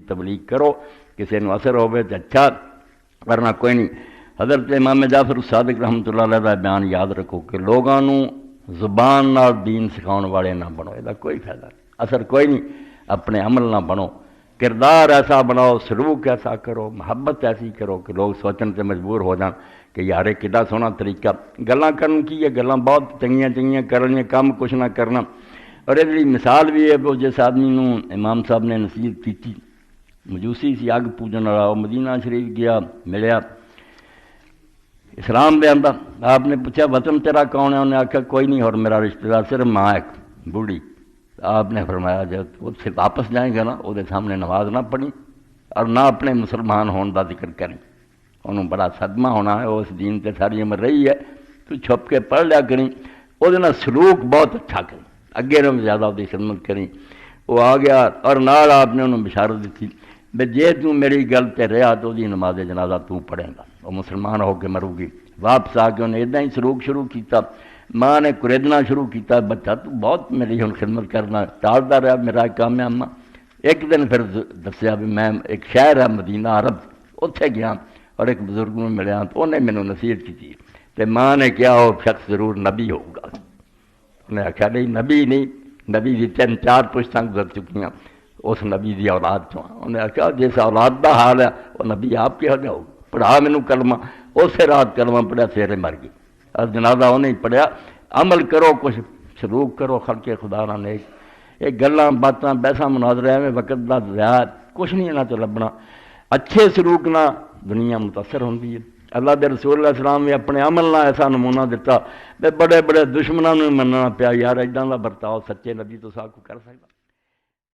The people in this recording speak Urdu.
تبلیغ کرو، کسی نو اثر ہوئے تو اچھا، ورنہ کوئی نہیں۔ حضرت امام جعفر الصادق رحمۃ اللہ علیہ کا بیان یاد رکھو کہ لوگوں زبان نال دین سکھاؤ والے نہ بنو، یہ کوئی فائدہ نہیں، اثر کوئی نہیں، اپنے عمل نہ بنو، کردار ایسا بناؤ، سلوک ایسا کرو، محبت ایسی کرو کہ لوگ سوچن سے مجبور ہو جان کہ یار کڈا سونا طریقہ گلاں کرن کی ہے، گلاں بہت چنگیاں چنگیاں کرنیاں، کام کچھ نہ کرنا۔ اور یہ مثال بھی ہے وہ جس آدمی نو امام صاحب نے نصیحت کی، مجوسی سی اگ پوجن والا، وہ مدینہ شریف گیا، ملیا، اسلام دے اندر آپ نے پوچھا وطن تیرا کون ہے؟ انہوں نے آخیا کوئی نہیں، اور میرا رشتہ دار صرف ماں ایک بوڑھی۔ آپ نے فرمایا جب اس سے واپس جائیں گے نا، وہ سامنے نماز نہ پڑھی اور نہ اپنے مسلمان ہون کا ذکر کریں، انہوں بڑا صدمہ ہونا ہے، وہ اس دین تے ساری عمر رہی ہے، تو چھپ کے پڑھ لیا کریں، وہ سلوک بہت اچھا کریں، اگے نہ زیادہ وہ خدمت کریں۔ وہ آ گیا اور نال آپ نے انہوں بشارت دیتی بے جے تو میری گل تے رہا تو دی نماز جنازہ تو پڑھیں گا، وہ مسلمان ہو کے مرو گی۔ واپس آ کے انہیں ادا ہی سلوک شروع کیتا، ماں نے کریدنا شروع کیتا، بچہ تو بہت میری ہوں خدمت کرنا، ٹالتا رہا، میرا کام ہے اماں۔ ایک دن پھر دسیا بھی میں ایک شہر ہے مدینہ عرب، اتنے گیا اور ایک بزرگ میں ملیا تو انہیں مینوں نصیحت کی تو ماں نے کیا وہ شخص ضرور نبی ہوگا۔ انہیں آخیا نہیں نبی نہیں، نبی دی 3-4 پشتاں گزر چکیاں، اس نبی دی اولاد چوں۔ انہیں آخیا جس اولاد دا حال ہے وہ نبی آپ کے ہو جاؤ، پڑھا مینوں کلمہ، اسی رات کلمہ پڑھیا، سویرے مر گئی۔ اور جنازہ انہیں پڑھیا۔ عمل کرو، کچھ سلوک کرو، خلق خدا نہ نیک، یہ گلاں باتاں بحثاں مناظرے میں وقت دا ضیاع، کچھ نہیں انہاں تو لبنا۔ اچھے سلوک نہ دنیا متاثر ہوندی ہے۔ اللہ دے رسول علیہ السلام نے اپنے عمل نہ ایسا نمونہ دیتا، بڑے بڑے دشمنوں نے مننا پیا، یار ایڈاں دا برتاؤ سچے نبی تو سا کو کر سکتا۔